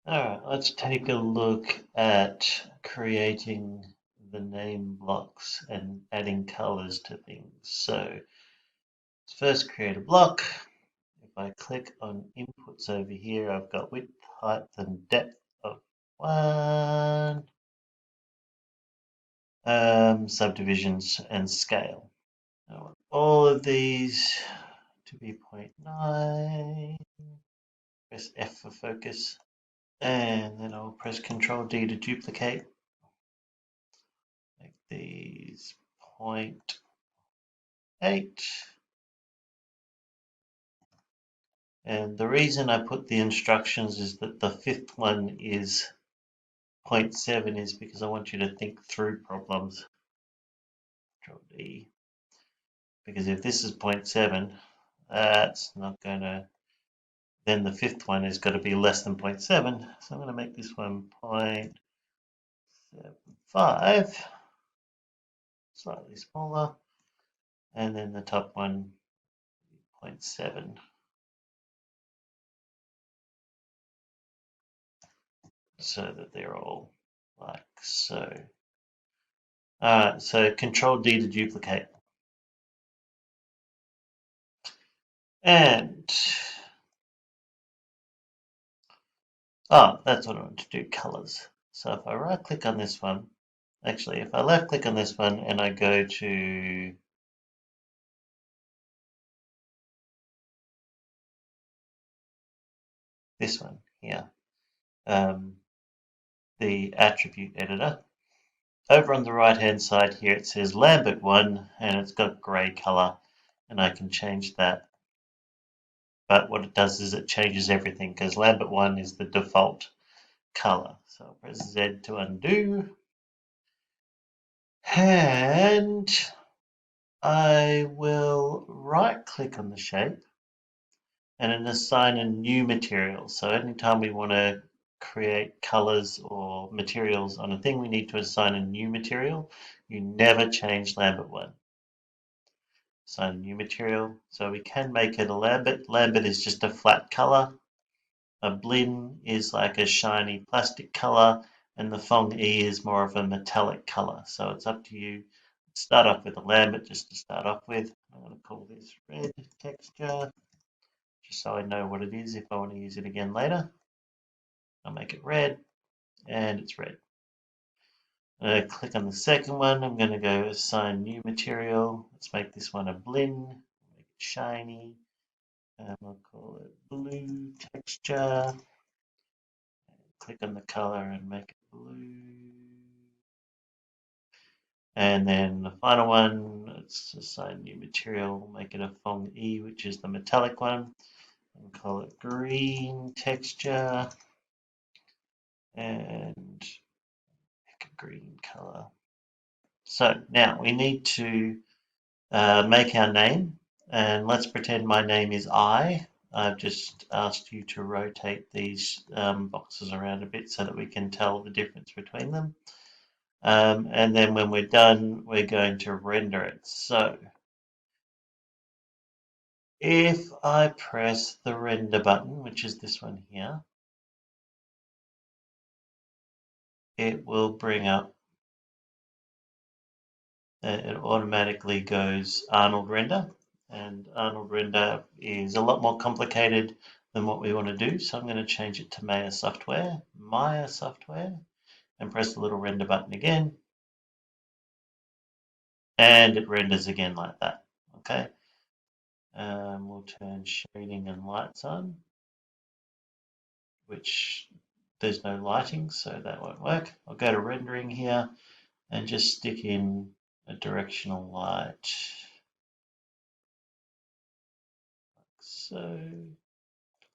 Alright, let's take a look at creating the name blocks and adding colors to things. So let's first create a block. If I click on inputs over here, I've got width, height, and depth of 1, subdivisions, and scale. I want all of these to be 0.9. Press F for focus, and then I'll press ctrl-D to duplicate. Make these 0.8. And the reason I put the instructions is that the fifth one is 0.7 is because I want you to think through problems. Ctrl-D. Because if this is 0.7, that's not going to, then the fifth one is going to be less than 0.7. So I'm going to make this one 0.75, slightly smaller. And then the top one, 0.7. So that they're all like so. Alright, so Control-D to duplicate. And, that's what I want to do, colors. So if I right click on this one, actually if I left click on this one and I go to this one here, the attribute editor, over on the right hand side here it says Lambert 1 and it's got grey color and I can change that. But what it does is it changes everything because Lambert 1 is the default color. So I'll press Z to undo. And I will right click on the shape and then assign a new material. So anytime we want to create colors or materials on a thing, we need to assign a new material. You never change Lambert 1. Assign a new material. So we can make it a Lambert. Lambert is just a flat color. A blin is like a shiny plastic color, and the Fong E is more of a metallic color. So it's up to you. Start off with a Lambert just to start off with. I'm going to call this red texture, just so I know what it is if I want to use it again later. I'll make it red, and it's red. Click on the second one. I'm going to go assign new material. Let's make this one a blin, make it shiny. I'll call it blue texture. Click on the color and make it blue. And then the final one, let's assign new material, make it a Fong E, which is the metallic one, and call it green texture, and pick a green color. So now we need to make our name, and let's pretend my name is I. I've just asked you to rotate these boxes around a bit so that we can tell the difference between them. And then when we're done, we're going to render it. So if I press the render button, which is this one here, it will bring up, it automatically goes Arnold render. And Arnold render is a lot more complicated than what we want to do. So I'm going to change it to Maya Software, and press the little render button again. And it renders again like that. Okay. We'll turn shading and lights on, which there's no lighting, so that won't work. I'll go to rendering here and just stick in a directional light. Like so.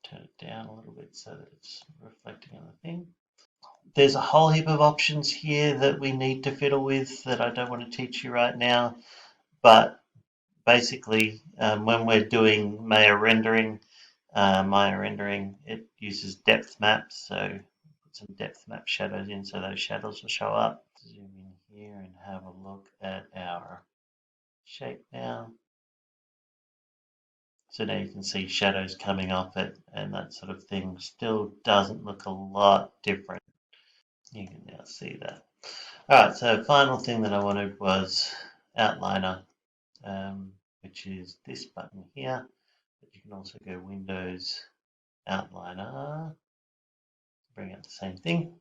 Turn it down a little bit so that it's reflecting on the thing. There's a whole heap of options here that we need to fiddle with that I don't want to teach you right now, but basically when we're doing Maya rendering, it uses depth maps, so put some depth map shadows in so those shadows will show up. Zoom in here and have a look at our shape now. So now you can see shadows coming off it and that sort of thing. Still doesn't look a lot different. You can now see that. Alright, so final thing that I wanted was outliner, which is this button here. But you can also go Windows, outliner, bring out the same thing.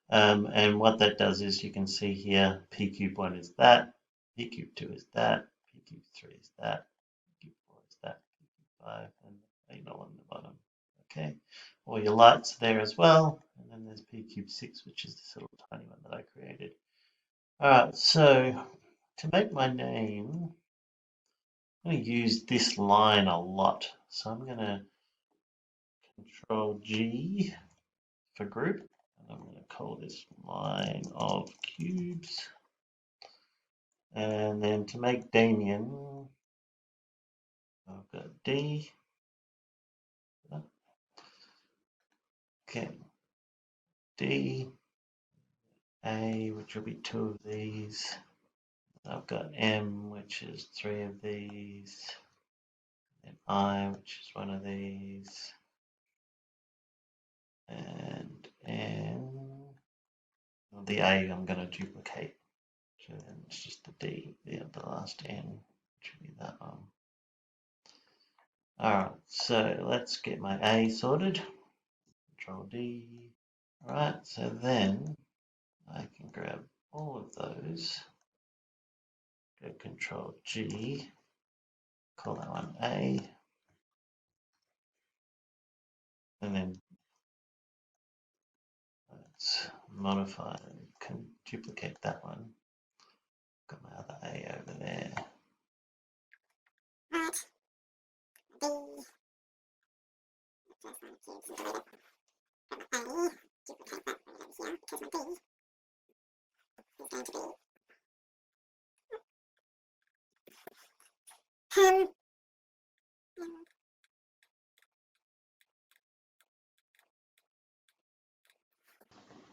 And what that does is you can see here P-cube1 is that, P-cube2 is that, P-cube3 is that, P-cube4 is that, P-cube5 and anal on the bottom. Okay, all your lights are there as well, and then there's P-cube6, which is this little tiny one that I created. Alright, so to make my name, I'm going to use this line a lot. So I'm going to ctrl-G for group, and I'm going to call this line of cubes. And then to make Damien, I've got D. Okay, D, A, which will be 2 of these. I've got M, which is 3 of these. And I, which is 1 of these. And N, well, the A I'm going to duplicate. So then it's just the D, the last N, which will be that one. Alright, so let's get my A sorted. Ctrl-D. Alright, so then I can grab all of those, go Ctrl-G, call that one A, and then let's modify, can duplicate that one. Got my other A over there.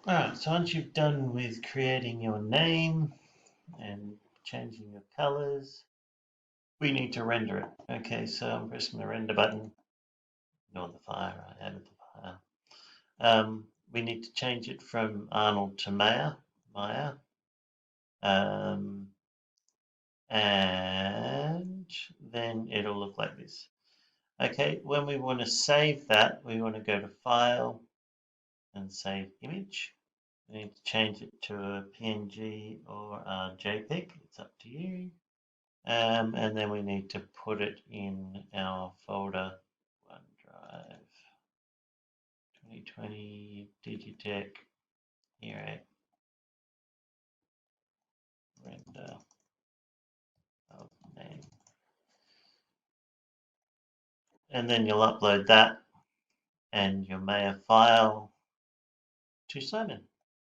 Alright, so once you've done with creating your name and changing your colors, we need to render it. Okay, so I'm pressing the render button. Ignore the fire, I added the fire. We need to change it from Arnold to Maya. And then it'll look like this. Okay, when we want to save that, we want to go to File and Save Image. We need to change it to a PNG or a JPEG. It's up to you. And then we need to put it in our folder OneDrive 2020 Digitech here render of name. And then you'll upload that and your Maya file to Simon.